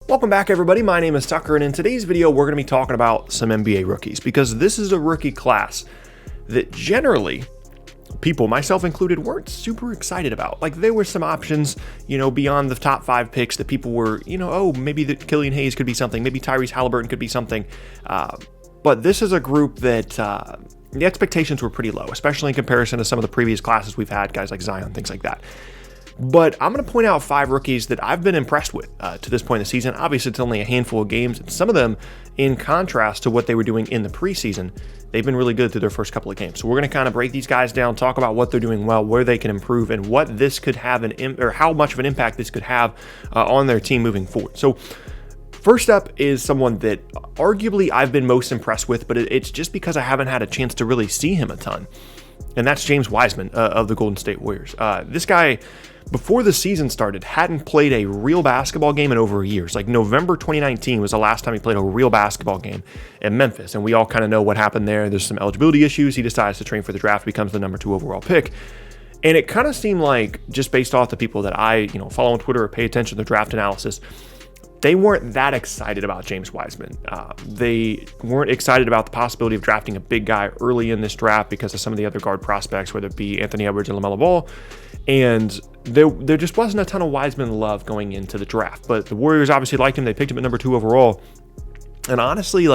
Welcome back, everybody. My name is Tucker, and in today's video, we're going to be talking about some NBA rookies because this is a rookie class that generally people, myself included, weren't super excited about. Like, there were some options, beyond the top 5 picks that people were, maybe that Killian Hayes could be something, maybe Tyrese Halliburton could be something. But this is a group that the expectations were pretty low, especially in comparison to some of the previous classes we've had, guys like Zion, things like that. But I'm going to point out 5 rookies that I've been impressed with to this point in the season. Obviously, it's only a handful of games, and some of them, in contrast to what they were doing in the preseason, they've been really good through their first couple of games. So we're going to kind of break these guys down, talk about what they're doing well, where they can improve, and what this could have or how much of an impact this could have on their team moving forward. So first up is someone that arguably I've been most impressed with, but it's just because I haven't had a chance to really see him a ton. And that's James Wiseman of the Golden State Warriors. This guy, before the season started, hadn't played a real basketball game in over a year. Like November 2019 was the last time he played a real basketball game in Memphis. And we all kind of know what happened there. There's some eligibility issues. He decides to train for the draft, becomes the number 2 overall pick. And it kind of seemed like, just based off the people that I follow on Twitter or pay attention to the draft analysis, they weren't that excited about James Wiseman. They weren't excited about the possibility of drafting a big guy early in this draft because of some of the other guard prospects, whether it be Anthony Edwards and LaMelo Ball. And there just wasn't a ton of Wiseman love going into the draft. But the Warriors obviously liked him. They picked him at number 2 overall. And honestly,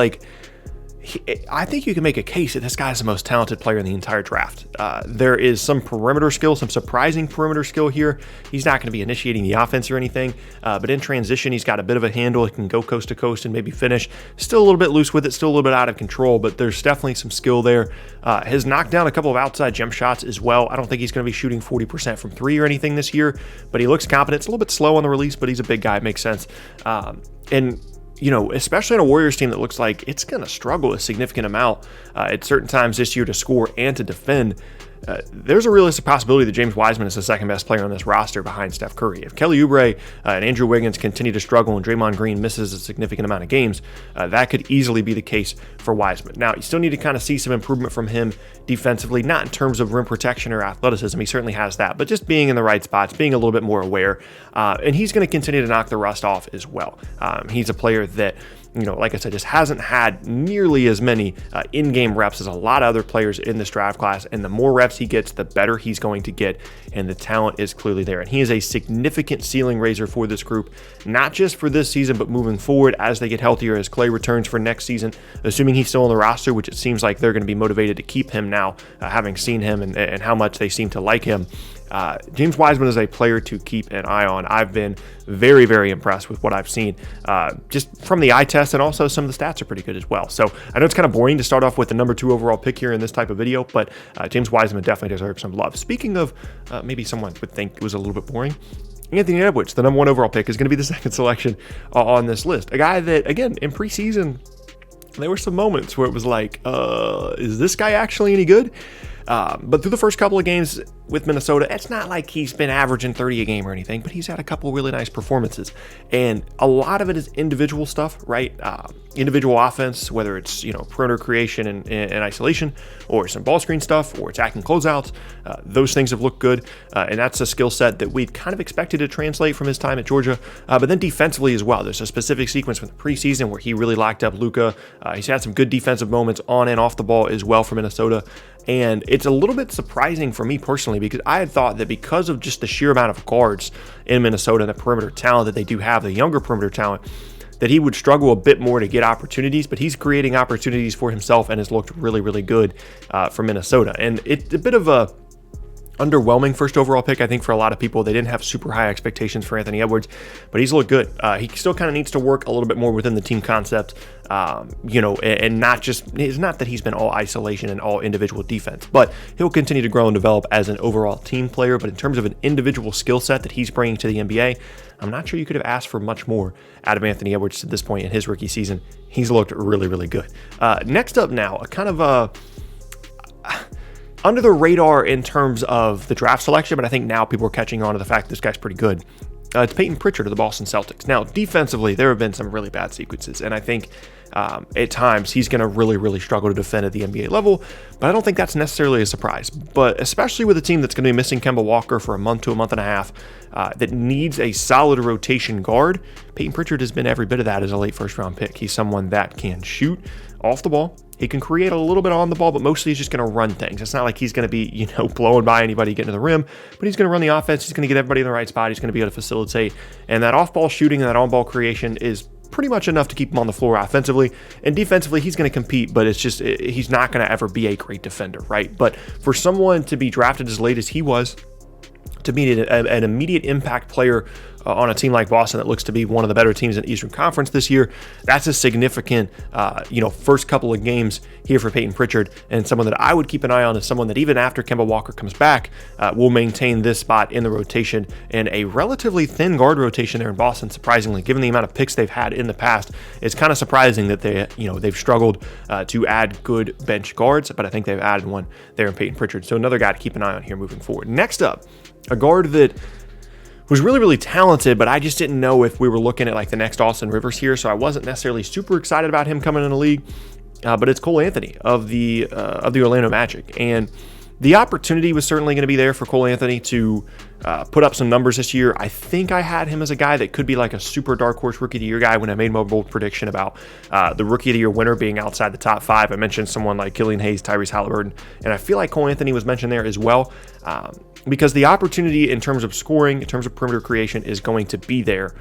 I think you can make a case that this guy is the most talented player in the entire draft. There is some perimeter skill, some surprising perimeter skill here. He's not going to be initiating the offense or anything, but in transition, he's got a bit of a handle. He can go coast to coast and maybe finish. Still a little bit loose with it, still a little bit out of control, but there's definitely some skill there. Has knocked down a couple of outside jump shots as well. I don't think he's going to be shooting 40% from 3 or anything this year, but he looks confident. It's a little bit slow on the release, but he's a big guy. It makes sense. Especially on a Warriors team that looks like it's going to struggle a significant amount at certain times this year to score and to defend, there's a realistic possibility that James Wiseman is the second best player on this roster behind Steph Curry. If Kelly Oubre and Andrew Wiggins continue to struggle and Draymond Green misses a significant amount of games, that could easily be the case for Wiseman. Now, you still need to kind of see some improvement from him defensively, not in terms of rim protection or athleticism. He certainly has that, but just being in the right spots, being a little bit more aware. And he's going to continue to knock the rust off as well. He's a player that, like I said, just hasn't had nearly as many in-game reps as a lot of other players in this draft class. And the more reps he gets, the better he's going to get. And the talent is clearly there. And he is a significant ceiling raiser for this group, not just for this season, but moving forward as they get healthier, as Clay returns for next season, assuming he's still on the roster, which it seems like they're going to be motivated to keep him now, having seen him and how much they seem to like him. James Wiseman is a player to keep an eye on. I've been very, very impressed with what I've seen just from the eye test, and also some of the stats are pretty good as well. So I know it's kind of boring to start off with the number 2 overall pick here in this type of video, but James Wiseman definitely deserves some love. Speaking of maybe someone would think it was a little bit boring, Anthony Edwards, the number 1 overall pick, is going to be the second selection on this list. A guy that, again, in preseason, there were some moments where it was like, is this guy actually any good? But through the first couple of games with Minnesota, it's not like he's been averaging 30 a game or anything, but he's had a couple really nice performances. And a lot of it is individual stuff, right? Individual offense, whether it's, perimeter creation and isolation, or some ball screen stuff, or attacking closeouts. Those things have looked good. And that's a skill set that we'd kind of expected to translate from his time at Georgia. But then defensively as well, there's a specific sequence from the preseason where he really locked up Luka. He's had some good defensive moments on and off the ball as well for Minnesota. And it's a little bit surprising for me personally, because I had thought that because of just the sheer amount of guards in Minnesota and the perimeter talent that they do have, the younger perimeter talent, that he would struggle a bit more to get opportunities, but he's creating opportunities for himself and has looked really, really good for Minnesota. And it's a bit of a underwhelming first overall pick, I think, for a lot of people. They didn't have super high expectations for Anthony Edwards, but he's looked good. He still kind of needs to work a little bit more within the team concept, and not just, it's not that he's been all isolation and all individual defense, but he'll continue to grow and develop as an overall team player. But in terms of an individual skill set that he's bringing to the NBA, I'm not sure you could have asked for much more out of Anthony Edwards to this point in his rookie season. He's looked really, really good. Next up now, a kind of under the radar in terms of the draft selection, but I think now people are catching on to the fact that this guy's pretty good. it's Payton Pritchard of the Boston Celtics. Now, defensively, there have been some really bad sequences, and I think at times he's going to really struggle to defend at the NBA level, but I don't think that's necessarily a surprise. But especially with a team that's going to be missing Kemba Walker for a month to a month and a half, that needs a solid rotation guard, Payton Pritchard has been every bit of that as a late first-round pick. He's someone that can shoot off the ball. He can create a little bit on the ball, but mostly he's just going to run things. It's not like he's going to be, blowing by anybody getting to the rim, but he's going to run the offense. He's going to get everybody in the right spot. He's going to be able to facilitate. And that off-ball shooting and that on-ball creation is pretty much enough to keep him on the floor offensively. And defensively, he's going to compete, but it's just, he's not going to ever be a great defender, right? But for someone to be drafted as late as he was, to be an immediate impact player on a team like Boston that looks to be one of the better teams in the Eastern Conference this year, that's a significant, first couple of games here for Payton Pritchard, and someone that I would keep an eye on is someone that even after Kemba Walker comes back, will maintain this spot in the rotation in a relatively thin guard rotation there in Boston. Surprisingly, given the amount of picks they've had in the past, it's kind of surprising that they've struggled to add good bench guards, but I think they've added one there in Payton Pritchard. So another guy to keep an eye on here moving forward. Next up, a guard that was really talented, but I just didn't know if we were looking at like the next Austin Rivers here, so I wasn't necessarily super excited about him coming in the league. But it's Cole Anthony of the Orlando Magic, and the opportunity was certainly going to be there for Cole Anthony to put up some numbers this year. I think I had him as a guy that could be like a super dark horse rookie of the year guy when I made my bold prediction about the rookie of the year winner being outside the top 5. I mentioned someone like Killian Hayes, Tyrese Halliburton, and I feel like Cole Anthony was mentioned there as well. Because the opportunity in terms of scoring, in terms of perimeter creation, is going to be there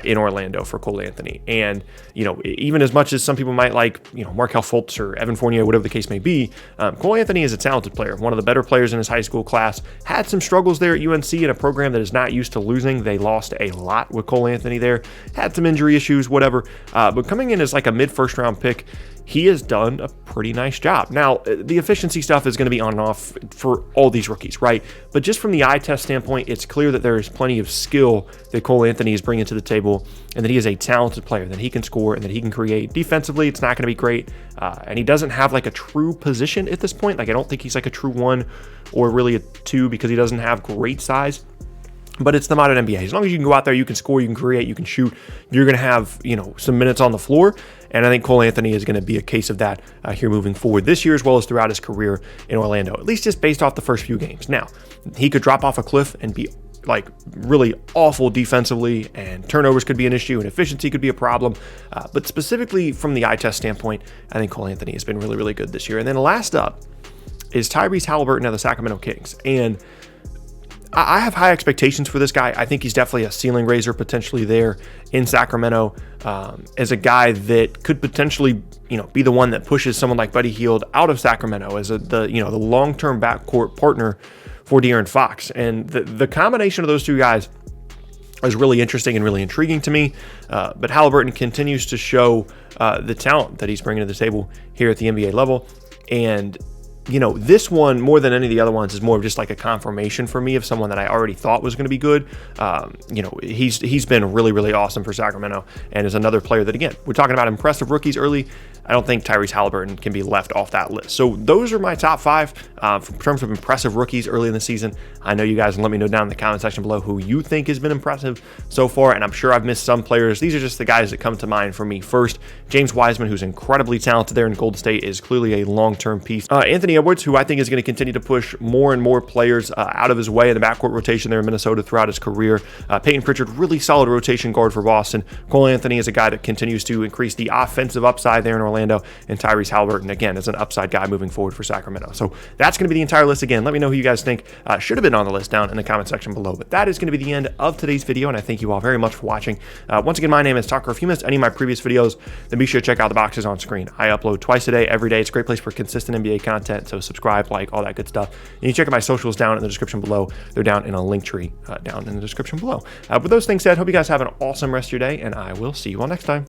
in Orlando for Cole Anthony. And, even as much as some people might like, Markelle Fultz or Evan Fournier, whatever the case may be, Cole Anthony is a talented player, one of the better players in his high school class. Had some struggles there at UNC in a program that is not used to losing. They lost a lot with Cole Anthony there. Had some injury issues, whatever. But coming in as like a mid-first round pick, he has done a pretty nice job. Now, the efficiency stuff is going to be on and off for all these rookies, right? But just from the eye test standpoint, it's clear that there is plenty of skill that Cole Anthony is bringing to the table, and that he is a talented player, that he can score and that he can create. Defensively, it's not going to be great, and he doesn't have like a true position at this point. Like, I don't think he's like a true 1 or really a 2 because he doesn't have great size. But it's the modern NBA. As long as you can go out there, you can score, you can create, you can shoot, you're going to have, some minutes on the floor. And I think Cole Anthony is going to be a case of that here moving forward this year, as well as throughout his career in Orlando, at least just based off the first few games. Now, he could drop off a cliff and be like really awful defensively, and turnovers could be an issue, and efficiency could be a problem. But specifically from the eye test standpoint, I think Cole Anthony has been really good this year. And then last up is Tyrese Halliburton of the Sacramento Kings. And I have high expectations for this guy. I think he's definitely a ceiling raiser potentially there in Sacramento, as a guy that could potentially, be the one that pushes someone like Buddy Hield out of Sacramento as the long-term backcourt partner for De'Aaron Fox. And the combination of those two guys is really interesting and really intriguing to me. But Halliburton continues to show the talent that he's bringing to the table here at the NBA level. And this one, more than any of the other ones, is more of just like a confirmation for me of someone that I already thought was going to be good. He's been really awesome for Sacramento, and is another player that, again, we're talking about impressive rookies early. I don't think Tyrese Halliburton can be left off that list. So those are my top 5 in terms of impressive rookies early in the season. I know you guys can let me know down in the comment section below who you think has been impressive so far, and I'm sure I've missed some players. These are just the guys that come to mind for me first. James Wiseman, who's incredibly talented there in Golden State, is clearly a long-term piece. Anthony Edwards, who I think is going to continue to push more and more players out of his way in the backcourt rotation there in Minnesota throughout his career. Payton Pritchard, really solid rotation guard for Boston. Cole Anthony is a guy that continues to increase the offensive upside there in Orlando, and Tyrese Halliburton, again, is an upside guy moving forward for Sacramento. So that's going to be the entire list. Again, let me know who you guys think should have been on the list down in the comment section below. But that is going to be the end of today's video, and I thank you all very much for watching. Once again, my name is Tucker. If you missed any of my previous videos, then be sure to check out the boxes on screen. I upload twice a day, every day. It's a great place for consistent NBA content, so subscribe, like, all that good stuff. And you check out my socials down in the description below. They're down in a link tree down in the description below. With those things said, hope you guys have an awesome rest of your day, and I will see you all next time.